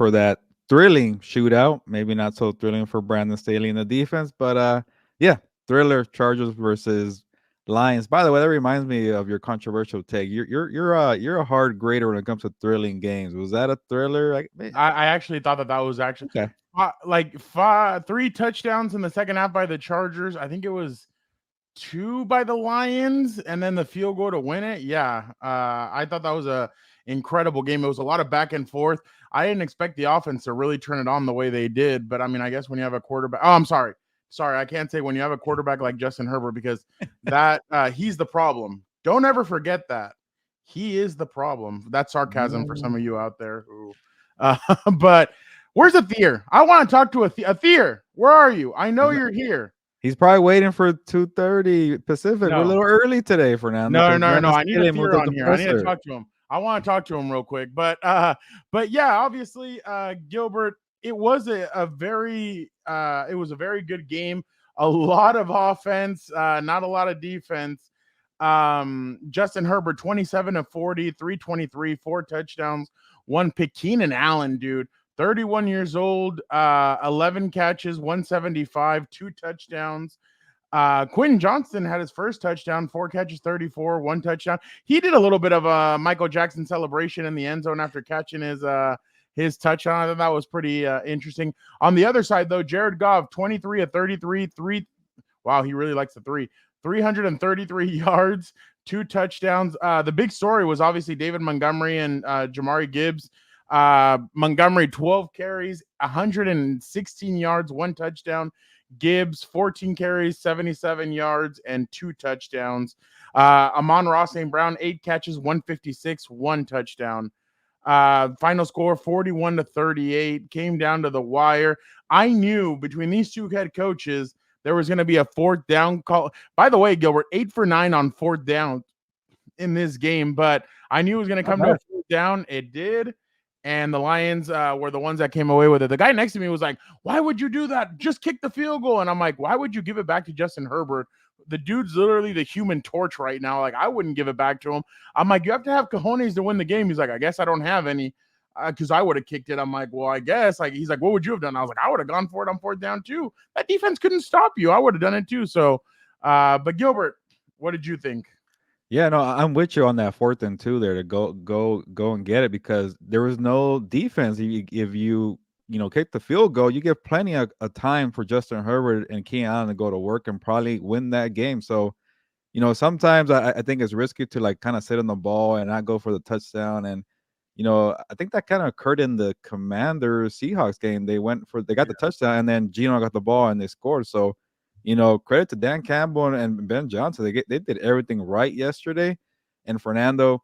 for that thrilling shootout. Maybe not so thrilling for Brandon Staley in the defense, but yeah, thriller Chargers versus Lions. By the way, that reminds me of your controversial take. You're a hard grader when it comes to thrilling games. Was that a thriller? I actually thought that was actually Okay. like three touchdowns in the second half by the Chargers. I think it was two by the Lions, and then the field goal to win it. Yeah, I thought that was a incredible game. It was a lot of back and forth. I didn't expect the offense to really turn it on the way they did, but I mean, I guess when you have a quarterback, oh, I'm sorry, I can't say when you have a quarterback like Justin Herbert because that he's the problem. Don't ever forget that he is the problem. That's sarcasm for some of you out there who, but. Where's Athir? I want to talk to Athir. Where are you? I know you're here. He's probably waiting for 2:30 Pacific. No. We're a little early today, Fernando. No. Brandon I need a Staley moved theory up on the here. I need to presser. talk to him. I want to talk to him real quick. But yeah, obviously, Gilbert, it was a very good game. A lot of offense, not a lot of defense. Justin Herbert, 27 of 40, 323, 4 touchdowns, 1 pick. Keenan Allen, dude, 31 years old, 11 catches, 175, 2 touchdowns. Quentin Johnston had his first touchdown, 4 catches, 34, 1 touchdown. He did a little bit of a Michael Jackson celebration in the end zone after catching his touchdown. I thought that was pretty interesting. On the other side, though, Jared Goff, 23 of 33, wow, he really likes the 333 yards, 2 touchdowns. The big story was obviously David Montgomery and Jamari Gibbs. Montgomery, 12 carries, 116 yards, 1 touchdown. Gibbs, 14 carries, 77 yards, and 2 touchdowns. Amon-Ra St. Brown, 8 catches, 156, 1 touchdown. Final score 41-38. Came down to the wire. I knew between these two head coaches there was going to be a 4th down call. By the way, Gilbert, 8 for 9 on 4th down in this game, but I knew it was going to come to a 4th down. It did. And the Lions were the ones that came away with it. The guy next to me was like, why would you do that? Just kick the field goal. And I'm like, why would you give it back to Justin Herbert? The dude's literally the human torch right now. Like, I wouldn't give it back to him. I'm like, you have to have cojones to win the game. He's like, I guess I don't have any because I would have kicked it. I'm like, well, I guess. Like, he's like, what would you have done? I was like, I would have gone for it on 4th down too. That defense couldn't stop you. I would have done it too. So, but Gilbert, what did you think? Yeah, no, I'm with you on that 4th and 2 there to go and get it because there was no defense. If you kick the field goal, you give plenty of time for Justin Herbert and Keenan Allen to go to work and probably win that game. So, sometimes I think it's risky to like kind of sit on the ball and not go for the touchdown. And I think that kind of occurred in the Commanders Seahawks game. They got the touchdown and then Geno got the ball and they scored. So credit to Dan Campbell and Ben Johnson. They did everything right yesterday. And Fernando,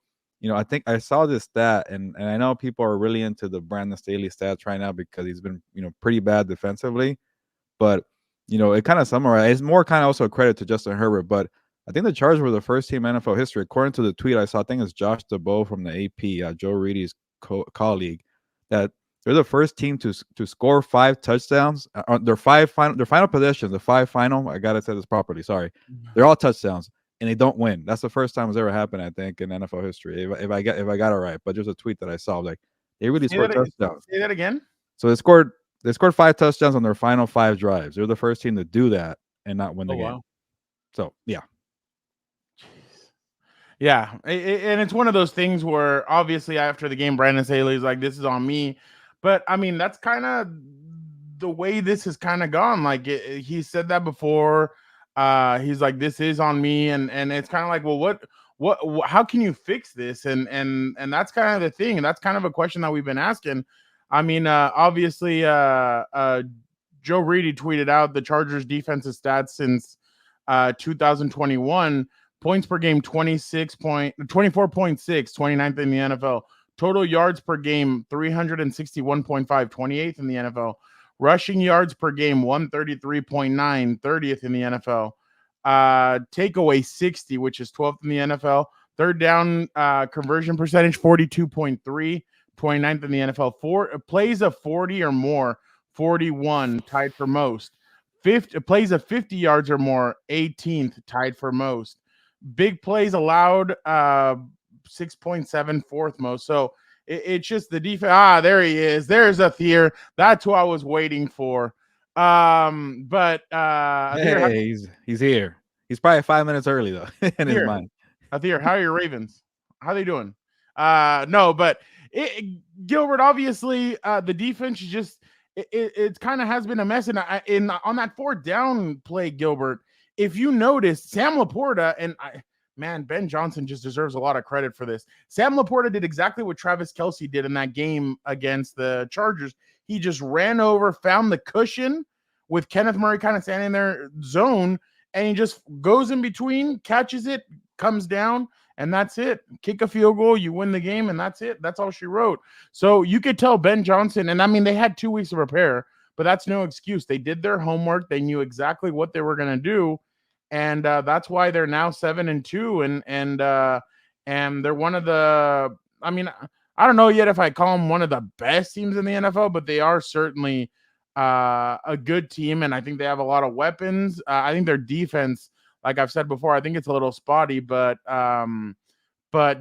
I think I saw this stat, and I know people are really into the Brandon Staley stats right now because he's been, pretty bad defensively. But, it kind of summarizes. It's more kind of also a credit to Justin Herbert. But I think the Chargers were the first team in NFL history, according to the tweet I saw. I think it's Josh DeBow from the AP, Joe Reedy's colleague, that they're the first team to score 5 touchdowns. Their final possessions, the 5 final. I gotta say this properly. Sorry, they're all touchdowns, and they don't win. That's the first time it's ever happened, I think, in NFL history. If I got it right, but there's a tweet that I saw like they really scored touchdowns. Say that again. So they scored 5 touchdowns on their final 5 drives. They're the first team to do that and not win the game. Wow. So yeah. Yeah, and it's one of those things where obviously after the game, Brandon Staley's like, "This is on me," but I mean that's kind of the way this has kind of gone. Like he said that before. He's like, "This is on me," and it's kind of like, well, what? How can you fix this? And that's kind of the thing, and that's kind of a question that we've been asking. I mean, obviously, Joe Reedy tweeted out the Chargers' defensive stats since 2021. Points per game, 24.6, 29th in the NFL. Total yards per game, 361.5, 28th in the NFL. Rushing yards per game, 133.9, 30th in the NFL. Takeaway, 60, which is 12th in the NFL. Third down conversion percentage, 42.3, 29th in the NFL. Plays of 40 or more, 41, tied for most. Plays of 50 yards or more, 18th, tied for most. Big plays allowed, 6.7, fourth most. So It's just the defense. Ah, there he is. There's a Thier. That's who I was waiting for. But Athir, Hey, he's here. He's probably 5 minutes early though in his here, mind. Athir, how are your Ravens? How they doing? No, but Gilbert, obviously, the defense is just it kind of has been a mess. And in on that fourth down play, Gilbert, if you notice, Sam Laporta and man, Ben Johnson just deserves a lot of credit for this. Sam Laporta did exactly what Travis Kelce did in that game against the Chargers. He just ran over, found the cushion with Kenneth Murray kind of standing there zone, and he just goes in between, catches it, comes down, and that's it. Kick a field goal, you win the game, and that's it. That's all she wrote. So you could tell Ben Johnson, and I mean, they had 2 weeks to prepare, but that's no excuse. They did their homework. They knew exactly what they were going to do, and that's why they're now 7-2, and they're one of the. I mean, I don't know yet if I call them one of the best teams in the NFL, but they are certainly a good team, and I think they have a lot of weapons. I think their defense, like I've said before, I think it's a little spotty, but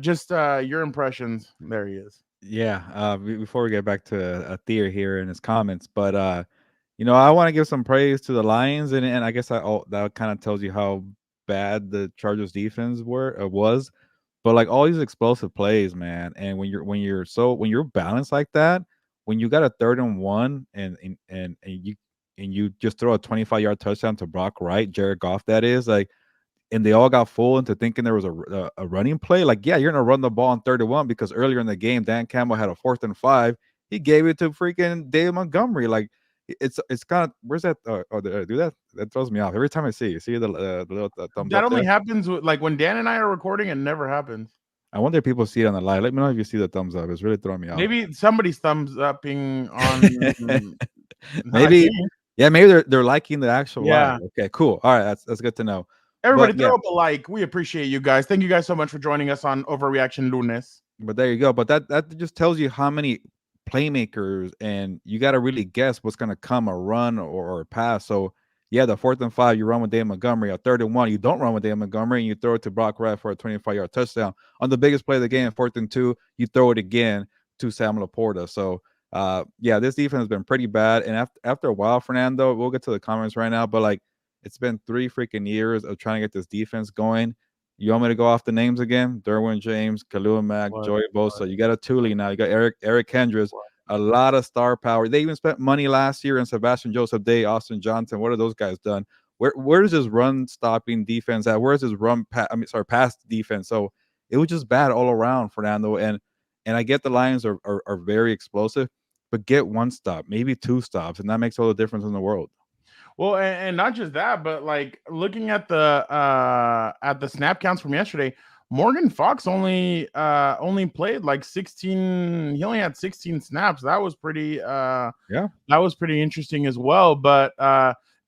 just your impressions. There he is. Yeah. Before we get back to Athir here in his comments, but I want to give some praise to the Lions, and I guess that kind of tells you how bad the Chargers defense was. But like all these explosive plays, man, and when you're balanced like that, when you got a 3rd and 1 and you just throw a 25-yard touchdown to Brock Wright, Jared Goff, that is like, and they all got fooled into thinking there was a running play. Like, yeah, you're gonna run the ball on 3rd and 1 because earlier in the game, Dan Campbell had a 4th and 5. He gave it to freaking Dave Montgomery. Like, it's kind of where's that? Do that throws me off every time I see the little thumbs That up only there. happens with, like, when Dan and I are recording. It never happens. I wonder if people see it on the live. Let me know if you see the thumbs up. It's really throwing me off. Maybe somebody's thumbs upping on. I Maybe, think. yeah, maybe they're liking the actual live. Yeah. Okay, cool. All right, that's good to know. Everybody, But throw yeah, up a like. We appreciate you guys. Thank you guys so much for joining us on Overreaction Lunes. but there you go. But that just tells you how many playmakers, and you got to really guess what's going to come, a run or a pass. So yeah, the 4th and 5, you run with Dave Montgomery. A 3rd and 1, you don't run with Dave Montgomery, and you throw it to Brock Wright for a 25-yard touchdown. On the biggest play of the game, 4th and 2, you throw it again to Sam Laporta. So yeah, this defense has been pretty bad. And after a while, Fernando, we'll get to the comments right now, but like, it's been 3 freaking years of trying to get this defense going. You want me to go off the names again? Derwin James, Khalil Mack, What? Joey Bosa. You got a Thule now. You got Eric Hendricks. A lot of star power. They even spent money last year on Sebastian Joseph Day, Austin Johnson. What are those guys done? Where is this run stopping defense at? Where is this pass defense? So it was just bad all around, Fernando. And I get the Lions are very explosive, but get 1 stop, maybe 2 stops, and that makes all the difference in the world. Well, and not just that, but like looking at the snap counts from yesterday, Morgan Fox only played like 16. He only had 16 snaps. That was pretty Yeah. that was pretty interesting as well. But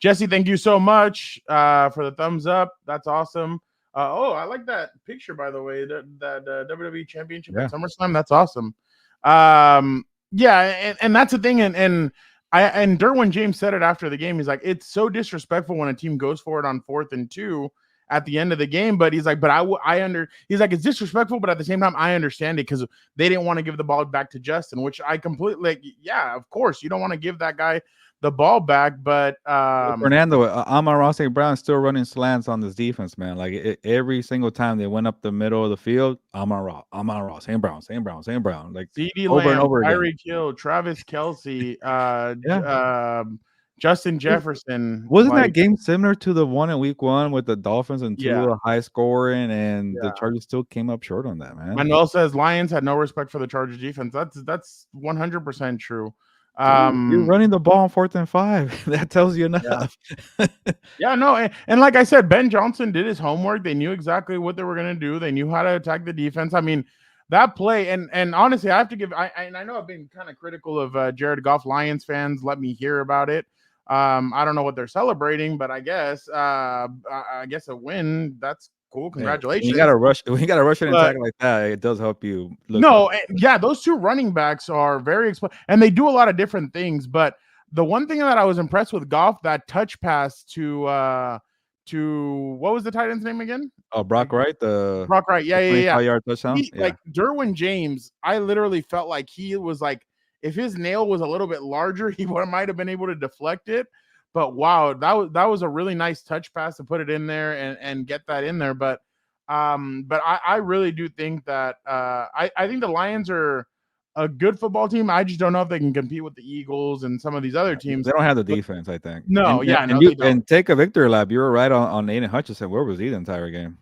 Jesse, thank you so much for the thumbs up. That's awesome. I like that picture, by the way. That WWE Championship at SummerSlam. That's awesome. Yeah, and that's the thing, and Derwin James said it after the game. He's like, it's so disrespectful when a team goes for it on 4th and 2 at the end of the game. But he's like, he's like, it's disrespectful, but at the same time, I understand it because they didn't want to give the ball back to Justin, which I completely, like, yeah, of course, you don't want to give that guy the ball back. But Fernando, Amon-Ra St. Brown is still running slants on this defense, man. Like every single time they went up the middle of the field, Amon-Ra, St. Brown, like CeeDee over and Lamb, over again. Tyreek Hill, Travis Kelce, Justin Jefferson. Wasn't like, that game similar to the one in week 1 with the Dolphins and Yeah. Tua high scoring, and Yeah. the Chargers still came up short on that, man? Manuel says Lions had no respect for the Chargers defense. That's 100% true. You're running the ball on 4th and 5. That tells you enough. Yeah, no, and like I said, Ben Johnson did his homework. They knew exactly what they were going to do. They knew how to attack the defense. I mean, that play, and honestly, I have to give. I know I've been kind of critical of Jared Goff. Lions fans, let me hear about it. I don't know what they're celebrating, but I guess a win. That's cool. Congratulations. When you got to rush an attack like that, it does help you. Those 2 running backs are very and they do a lot of different things. But the one thing that I was impressed with Goff, that touch pass to to what was the tight end's name again? Oh, Brock Wright, Brock Wright. Yeah, the yeah, yeah. 25-yard touchdown. He, Yeah, like Derwin James, I literally felt like he was like, if his nail was a little bit larger, he might have been able to deflect it. But wow, that was a really nice touch pass to put it in there and get that in there. But I really do think that I think the Lions are a good football team. I just don't know if they can compete with the Eagles and some of these other teams. they don't have the But defense, I think. no, yeah, And no, you they don't. take a victory lap. You were right on Aiden Hutchinson. Where was he the entire game?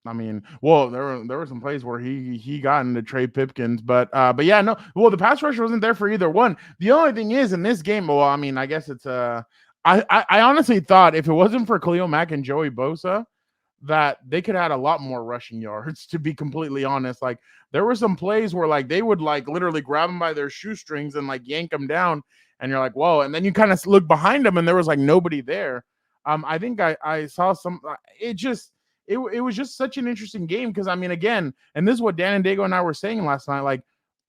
I mean, well, there were some plays where he got into Trey Pipkins, but yeah, no. Well, the pass rusher wasn't there for either one. The only thing is in this game, well, I mean, I guess it's I honestly thought if it wasn't for Khalil Mack and Joey Bosa, that they could have had a lot more rushing yards, to be completely honest. Like there were some plays where like they would like literally grab them by their shoestrings and like yank them down, and you're like, whoa, and then you kind of look behind them and there was like nobody there. I think I saw some it was just such an interesting game because I mean, again, and this is what Dan and Dago and I were saying last night. Like,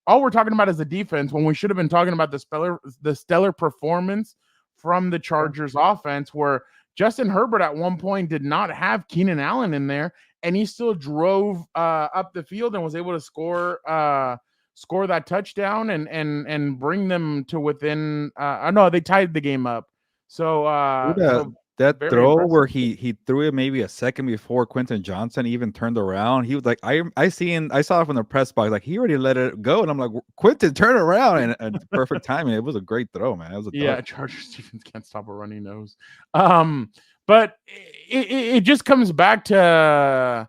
all we're talking about is the defense when we should have been talking about the stellar performance from the Chargers offense, where Justin Herbert at one point did not have Keenan Allen in there, and he still drove up the field and was able to score that touchdown and bring them to within. No, they tied the game up. So that very throw impressive. where he threw it maybe a second before Quentin Johnson even turned around. He was like, I saw it from the press box, like he already let it go, and I'm like, Quentin, turn around, and perfect timing. It was a great throw, man. It was a Yeah, touch. Chargers defense can't stop a runny nose. But it just comes back to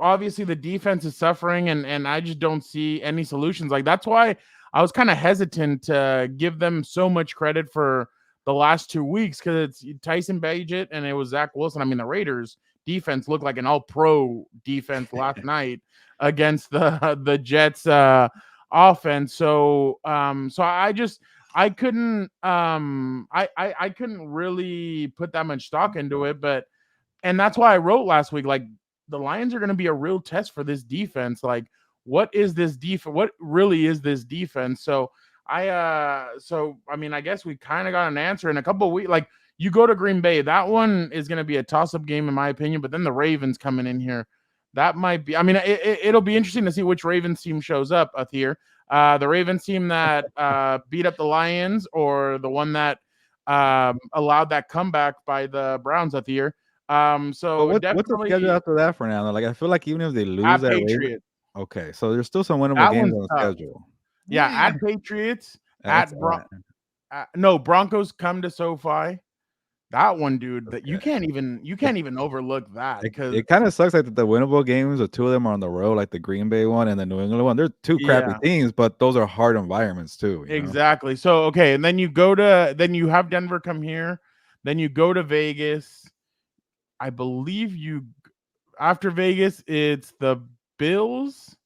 obviously the defense is suffering, and I just don't see any solutions. Like that's why I was kind of hesitant to give them so much credit for the last 2 weeks, because it's Tyson Bagent and it was Zach Wilson. I mean, the Raiders defense looked like an all-pro defense last night against the Jets offense. So I couldn't I couldn't really put that much stock into it, and that's why I wrote last week, like, the Lions are going to be a real test for this defense. Like, what is this defense? What really is this defense? So I mean, I guess we kind of got an answer in a couple of weeks. Like, you go to Green Bay, that one is going to be a toss-up game in my opinion. But then the Ravens coming in here, that might be. I mean, it'll be interesting to see which Ravens team shows up here. The Ravens team that beat up the Lions, or the one that allowed that comeback by the Browns here. But So what's the schedule definitely after that for now? Like, I feel like even if they lose at that Raven, Patriots. okay, so there's still some winnable That games one's on the tough. schedule. Yeah, Yeah, at Patriots, that's no, Broncos come to SoFi. That one, dude, that you okay. can't even overlook that, because It kind of sucks like the winnable games. The two of them are on the road, like the Green Bay one and the New England one. They're two crappy yeah, teams, but those are hard environments too. exactly. So okay, and then you have Denver come here, then you go to Vegas. I believe after Vegas, it's the Bills.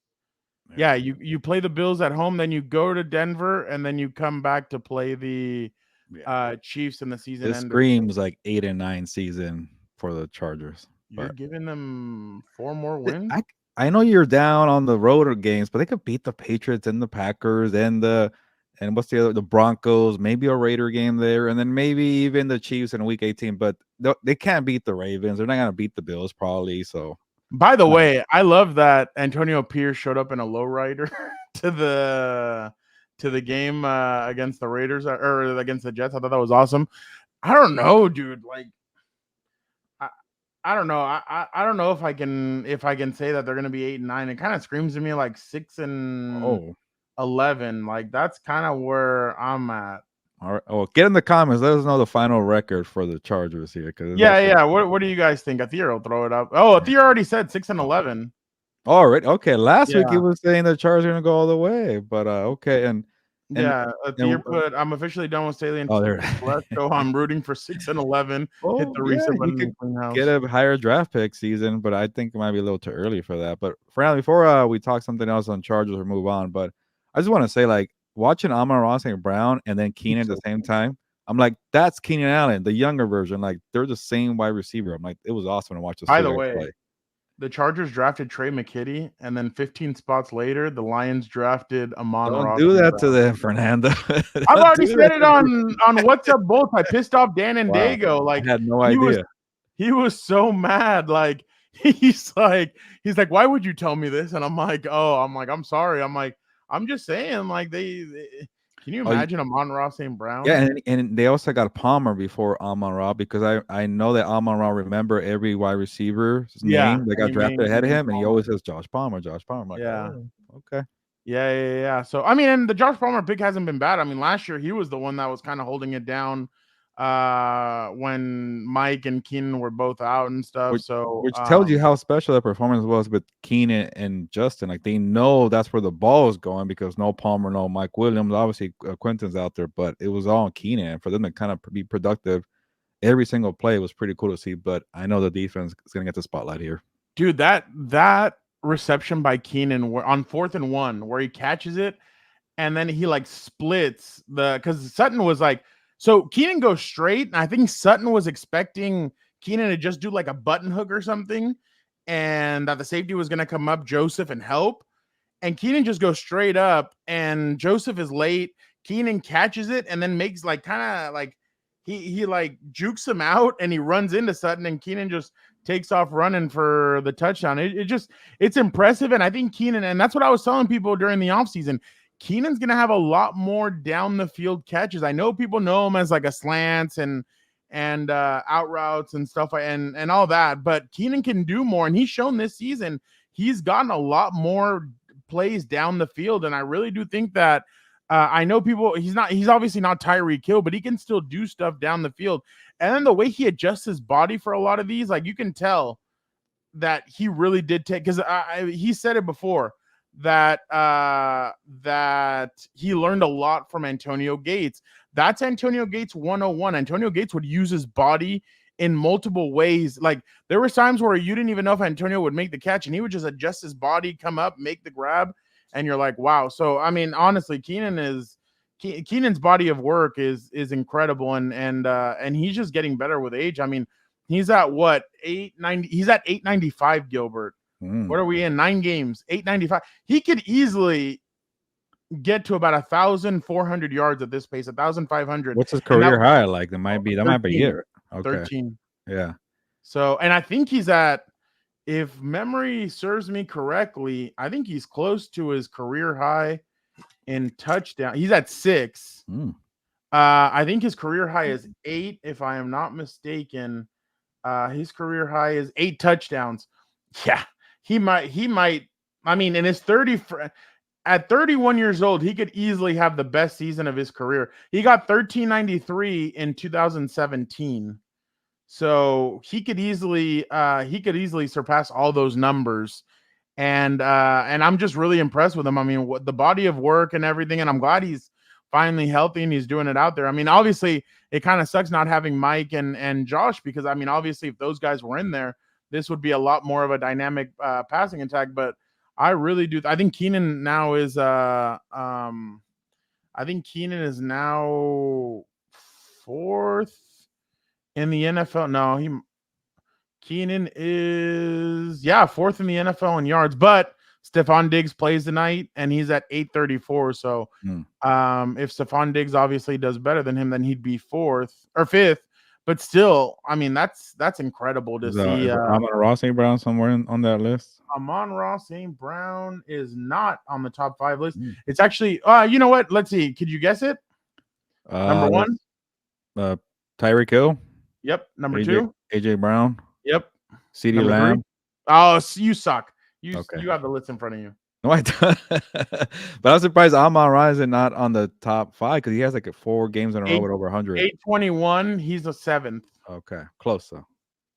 Yeah, you play the Bills at home, then you go to Denver, and then you come back to play the Chiefs in the season This ender. screams like 8-9 season for the Chargers. You're But giving them 4 more wins? I know you're down on the road games, but they could beat the Patriots and the Packers and what's the other, the Broncos, maybe a Raider game there, and then maybe even the Chiefs in week 18. But they can't beat the Ravens. They're not gonna beat the Bills probably. So By the way, I love that Antonio Pierce showed up in a lowrider to the game against the Raiders, or against the Jets. I thought that was awesome. I don't know, dude. Like, I don't know. I don't know if I can say that they're gonna be 8-9. It kind of screams to me like 6-11. Like, that's kind of where I'm at. all right. Oh, get in the comments. Let us know the final record for the Chargers here. Yeah. What do you guys think? Athir will throw it up. Oh, Athir already said 6-11. All right. Okay. Last week he Yeah. was saying the Chargers are gonna go all the way, but okay. And Yeah, and Athir put, I'm officially done with Staley and oh, there. so I'm rooting for 6-11. Hit Oh the yeah, reset he button in could the clean house. get a higher draft pick season, but I think it might be a little too early for that. But for now, before we talk something else on Chargers or move on, but I just want to say, like, watching Amon-Ra St. Brown and then Keenan at the same time, I'm like, that's Keenan Allen, the younger version. Like, they're the same wide receiver. I'm like, it was awesome to watch those By two the guys way, play. the Chargers drafted Trey McKitty, and then 15 spots later, the Lions drafted Don't amon-ra do St. that to Brown. them, Fernando. I've Don't already do said that it to me. on What's Up Both. I pissed off Dan and Wow, Dago. Like, I had no he was idea. he was so mad. Like he's like, why would you tell me this? And I'm like, I'm sorry. I'm just saying, like they can you Oh, imagine Amon-Ra St. yeah, Brown? and they also got Palmer before Amon-Ra because I know that Amon-Ra remember every wide receiver's Yeah, name that and got drafted he ahead of named him, and he Palmer. always says Josh Palmer, Josh Palmer. I'm like, Yeah. oh, okay. Yeah. So I mean, and the Josh Palmer pick hasn't been bad. I mean, last year he was the one that was kind of holding it down when Mike and Keenan were both out and stuff. Which So which tells you how special that performance was with Keenan and Justin. Like they know that's where the ball is going because no Palmer, no Mike Williams. Obviously, Quentin's out there, but it was all Keenan for them to kind of be productive. Every single play was pretty cool to see. But I know the defense is going to get the spotlight here. dude, that reception by Keenan on 4th and 1 where he catches it and then he like splits because Sutton was like, so Keenan goes straight, and I think Sutton was expecting Keenan to just do like a button hook or something, and that the safety was going to come up Joseph and help. And Keenan just goes straight up, and Joseph is late. Keenan catches it and then makes like kind of like he like jukes him out, and he runs into Sutton, and Keenan just takes off running for the touchdown. It's impressive, and I think Keenan, and that's what I was telling people during the offseason. Keenan's gonna have a lot more down the field catches. I know people know him as like a slants and out routes and stuff and all that, but Keenan can do more, and he's shown this season he's gotten a lot more plays down the field, and I really do think that I know people. He's obviously not Tyreek Hill, but he can still do stuff down the field. And then the way he adjusts his body for a lot of these, like you can tell that he really did take because he said it before that that he learned a lot from Antonio Gates. That's Antonio Gates 101. Antonio Gates would use his body in multiple ways. Like there were times where you didn't even know if Antonio would make the catch, and he would just adjust his body, come up, make the grab, and you're like, wow. So I mean, honestly, Keenan's body of work is incredible, and he's just getting better with age. I mean, he's at what 890? He's at 895. Gilbert, what are we in? 9 games, 895. He could easily get to about 1,400 yards at this pace, 1,500. What's his career high? Like that might be 13, it. Okay. 13. Yeah. So, and I think he's at, if memory serves me correctly, I think he's close to his career high in touchdown. He's at 6. I think his career high is 8, if I am not mistaken. His career high is 8 touchdowns. Yeah, he might. I mean, in his 30, at 31 years old, he could easily have the best season of his career. He got 1393 in 2017. So he could easily surpass all those numbers. And I'm just really impressed with him. I mean, what the body of work and everything, and I'm glad he's finally healthy and he's doing it out there. I mean, obviously it kind of sucks not having Mike and Josh, because I mean, obviously if those guys were in there, this would be a lot more of a dynamic passing attack. But I really do. I think Keenan now is I think Keenan is now 4th in the NFL. No, Keenan is 4th in the NFL in yards, but Stephon Diggs plays tonight and he's at 834. So if Stephon Diggs obviously does better than him, then he'd be 4th or 5th. But still, I mean, that's incredible to see. Amon-Ra St. Brown somewhere on that list? Amon-Ra St. Brown is not on the top 5 list. It's actually, you know what? Let's see. Could you guess it? Number 1? Tyreek Hill. Yep. Number 2? AJ Brown. Yep. CeeDee Lamb. 3? Oh, you suck. You Okay. have the list in front of you. No, I don't. But I'm surprised Amon-Ra is not on the top 5 because he has like 4 games in a row with over 100. 821. He's a 7th. Okay, close though.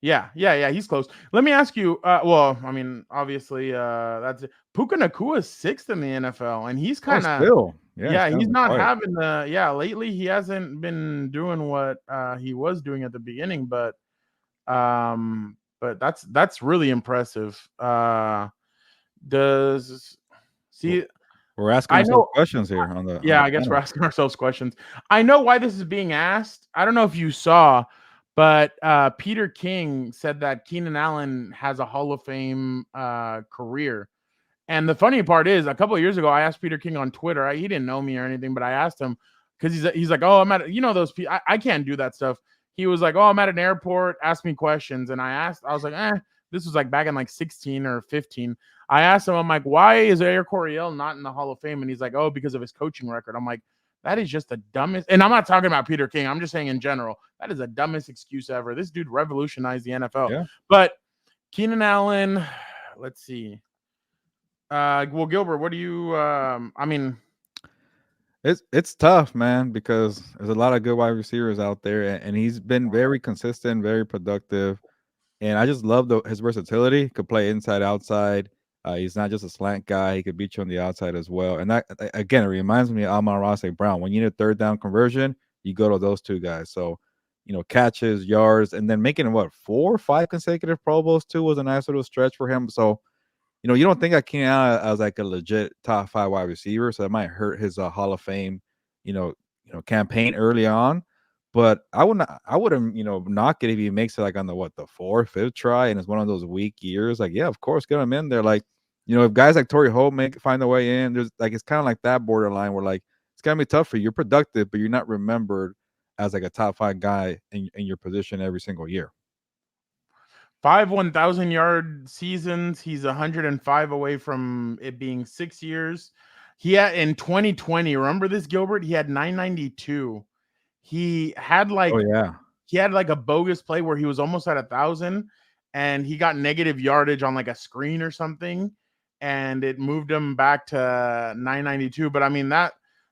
Yeah, he's close. Let me ask you. Well, I mean, obviously, that's it. Puka Nacua is 6th in the NFL, and he's kind of still. he's not having the lately. He hasn't been doing what he was doing at the beginning, but that's really impressive. We're asking ourselves questions here on the I guess we're asking ourselves questions. I know why this is being asked. I don't know if you saw, but Peter King said that Keenan Allen has a Hall of Fame career. And the funny part is, a couple of years ago, I asked Peter King on Twitter. He didn't know me or anything, but I asked him because he's like, oh, I'm at those people. I can't do that stuff. he was like, "Oh, I'm at an airport. Ask me questions." And I was like, This was like back in like 16 or 15. I asked him, I'm like, why is Air Coryell not in the Hall of Fame? And he's like, oh, because of his coaching record. I'm like, that is just the dumbest. And I'm not talking about Peter King. I'm just saying in general, that is the dumbest excuse ever. This dude revolutionized the NFL. Yeah. But Keenan Allen, let's see. Well, Gilbert, what do you? I mean, It's tough, man, because there's a lot of good wide receivers out there, and he's been very consistent, very productive, and I just love his versatility. Could play inside, outside. He's not just a slant guy; he could beat you on the outside as well. And that again, it reminds me of Amon-Ra St. Brown. When you need a third down conversion, you go to those two guys. So, catches, yards, and then making what 4 or 5 consecutive Pro Bowls too was a nice little stretch for him. So you don't think of Keenan Allen as like a legit top 5 wide receiver, so that might hurt his Hall of Fame, campaign early on. But I wouldn't, knock it if he makes it like on the 4th, 5th try, and it's one of those weak years. Like, yeah, of course, get him in there. Like, if guys like Torrey Holt find their way in, there's like it's kind of like that borderline where like it's gonna be tough for you. You're productive, but you're not remembered as like a top 5 guy in your position every single year. 5 1,000-yard seasons. He's 105 away from it being 6 years. He had in 2020. Remember this, Gilbert? He had 992. He had Oh like yeah. a bogus play where he was almost at 1,000, and he got negative yardage on like a screen or something, and it moved him back to 992. But I mean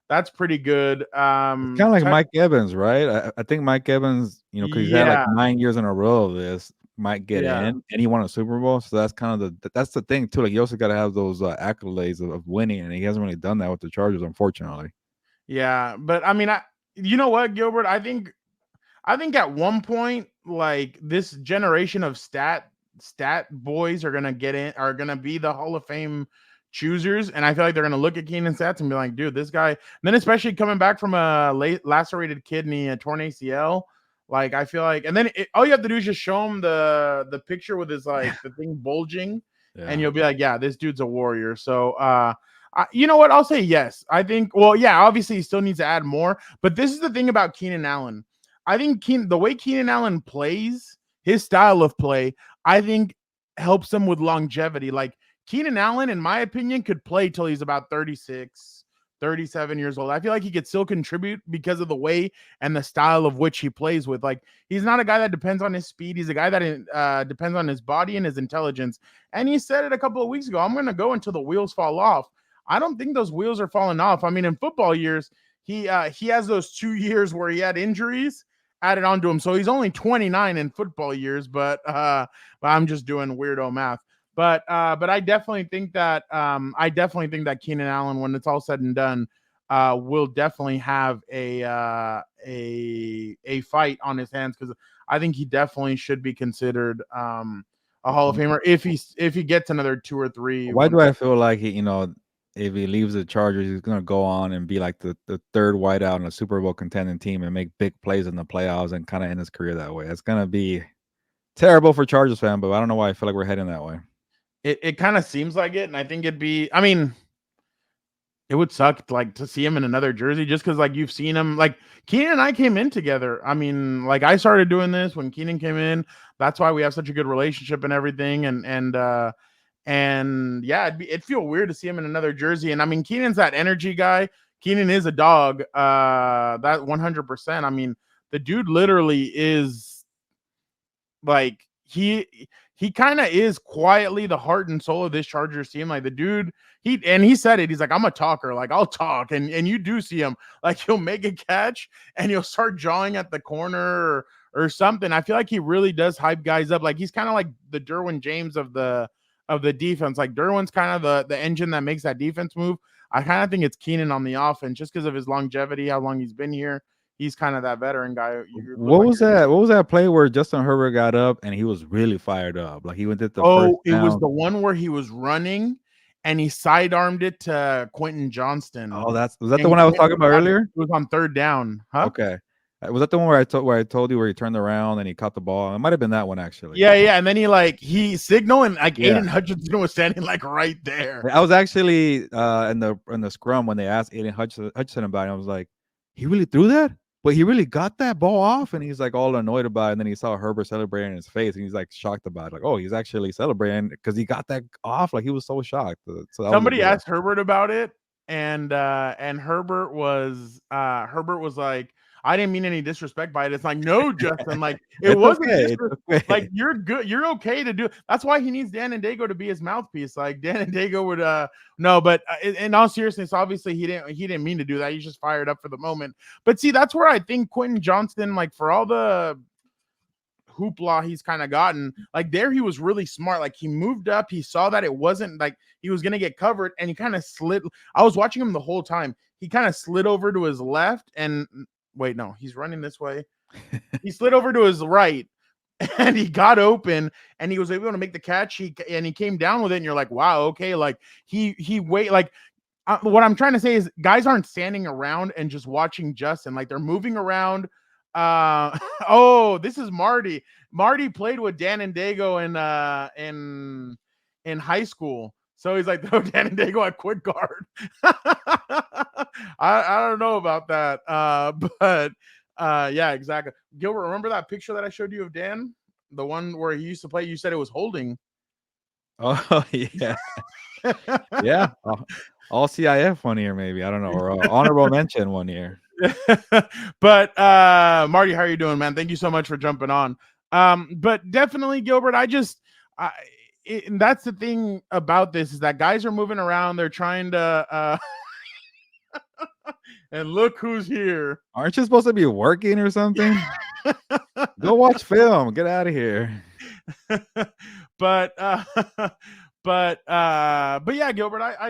that's pretty good. It's kind of like Mike Evans, right? I think Mike Evans, because he's had like Yeah, 9 years in a row of this, might get yeah. in, and he won a Super Bowl. So that's kind of that's the thing too. Like you also got to have those accolades of winning, and he hasn't really done that with the Chargers, unfortunately. Yeah, but I mean, you know what, Gilbert? I think at one point, like this generation of stat boys are gonna be the Hall of Fame choosers, and I feel like they're gonna look at Keenan stats and be like, dude, this guy. And then especially coming back from a lacerated kidney, a torn ACL. Like I feel like, and then all you have to do is just show him the picture with his like the thing bulging, and Yeah. you'll be like, yeah, this dude's a warrior. So you know what? I'll say yes. I think, well, yeah, obviously he still needs to add more, but this is the thing about Keenan Allen. I think the way Keenan Allen plays, his style of play, I think helps him with longevity. Like Keenan Allen, in my opinion, could play till he's about 36, 37 years old. I feel like he could still contribute because of the way and the style of which he plays with. Like he's not a guy that depends on his speed. He's a guy that depends on his body and his intelligence. And he said it a couple of weeks ago, I'm going to go until the wheels fall off. I don't think those wheels are falling off. I mean, in football years, he has those 2 years where he had injuries added onto him. So he's only 29 in football years, but I'm just doing weirdo math. But I definitely think that Keenan Allen, when it's all said and done, will definitely have a fight on his hands, because I think he definitely should be considered a Hall of Famer if he gets another 2 or 3. Why do I feel like if he leaves the Chargers, he's gonna go on and be like the third wideout in a Super Bowl contending team and make big plays in the playoffs and kind of end his career that way? It's gonna be terrible for Chargers fan, but I don't know why I feel like we're heading that way. It kind of seems like it, and I think it'd be. I mean, it would suck like to see him in another jersey, just because like you've seen him. Like Keenan and I came in together. I mean, like I started doing this when Keenan came in. That's why we have such a good relationship and everything. And yeah, it'd feel weird to see him in another jersey. And I mean, Keenan's that energy guy. Keenan is a dog. That 100%. I mean, the dude literally is like he kind of is quietly the heart and soul of this Chargers team. Like the dude, he said it. He's like, I'm a talker. Like I'll talk, and you do see him. Like he'll make a catch and he'll start jawing at the corner or something. I feel like he really does hype guys up. Like he's kind of like the Derwin James of the defense. Like Derwin's kind of the engine that makes that defense move. I kind of think it's Keenan on the offense, just because of his longevity, how long he's been here. He's kind of that veteran guy. What was that? What was that play where Justin Herbert got up and he was really fired up? Like he went at the first Oh, it down. was the one where he was running and he sidearmed it to Quentin Johnston. Oh, was that the one I was talking about earlier? It was on third down, huh? Okay. Was that the one where I told you where he turned around and he caught the ball? It might have been that one actually. Yeah, yeah. And then he signaled, and like Aiden Hutchinson was standing like right there. I was actually in the scrum when they asked Aiden Hutchinson about it. I was like, he really threw that? but he really got that ball off, and he's like all annoyed about it. And then he saw Herbert celebrating in his face, and he's like shocked about it. Like, oh, he's actually celebrating because he got that off. Like he was so shocked. So that was a Somebody good one. asked Herbert about it, and Herbert was like, I didn't mean any disrespect by it. It's like, no, Justin, like it It's wasn't okay. disrespect. It's okay. Like you're good, you're okay to do. That's why he needs Dan and Dago to be his mouthpiece. Like Dan and Dago would no, but in all seriousness, obviously he didn't mean to do that. He's just fired up for the moment. But see, that's where I think Quentin Johnston, like for all the hoopla he's kind of gotten, like there he was really smart. Like he moved up, he saw that it wasn't like he was gonna get covered, and he kind of slid. I was watching him the whole time. He kind of slid over to his left, and wait, no, he's running this way. He slid over to his right, and he got open, and he was able to make the catch. He came down with it, and you're like, wow, okay, like he wait, like what I'm trying to say is guys aren't standing around and just watching Justin, like they're moving around. Oh, this is Marty. Marty played with Dan and Dago in high school. So he's like, throw Dan and Dago at quick guard. I don't know about that. But yeah, exactly. Gilbert, remember that picture that I showed you of Dan? The one where he used to play, you said it was holding. Oh yeah. Yeah. All CIF 1 year, maybe. I don't know. Or honorable mention 1 year. But Marty, how are you doing, man? Thank you so much for jumping on. But definitely, Gilbert, and that's the thing about this is that guys are moving around. They're trying to and look who's here. Aren't you supposed to be working or something? Go watch film. Get out of here. But but yeah, Gilbert, I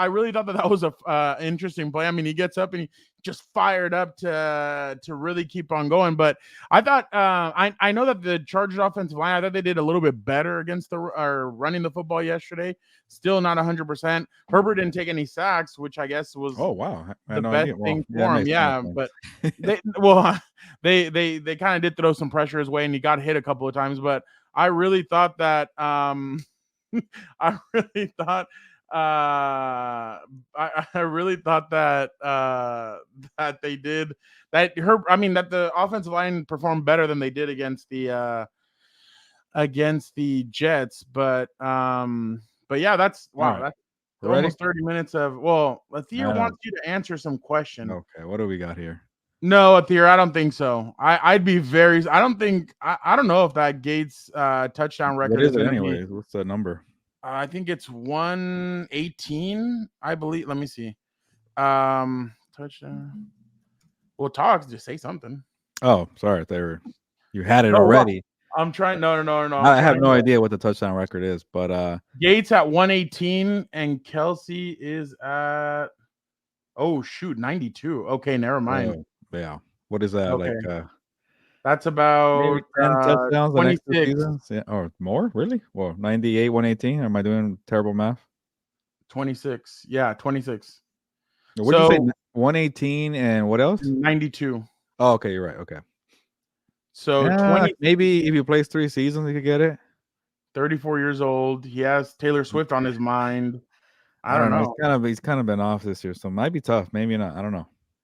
really thought that was a interesting play. I mean, he gets up and he just fired up to really keep on going. But I thought I know that the Chargers offensive line, I thought they did a little bit better against running the football yesterday. Still not 100%. Herbert didn't take any sacks, which I guess was the best thing for him. Yeah, but they kind of did throw some pressure his way, and he got hit a couple of times. But I really thought that I really thought that they did that that the offensive line performed better than they did against the Jets. But yeah, that's wow. Right. That's almost 30 minutes of Athir wants you to answer some questions. Okay, what do we got here? No, Athir, I don't think so. I'd be very. I don't think. I don't know if that Gates touchdown record what is it anyways. What's the number? I think it's 118. I believe. Let me see. Touchdown. Well, talks. Just say something. Oh, sorry. You had it already. I'm trying. No. I have no idea what the touchdown record is, but Gates at 118 and Kelsey is at 92. Okay, never mind. Yeah. What is that? Okay. Like that's about 10 touchdowns 26 the next 2 seasons? Yeah, or more? Really? Well, 98, 118. Am I doing terrible math? 26. Yeah, 26. What did you say? 118 and what else? 92. Oh, okay, you're right. Okay. So 20, maybe if he plays 3 seasons, he could get it. 34 years old. He has Taylor Swift on his mind. I don't know. He's kind of been off this year, so it might be tough. Maybe not. I don't know.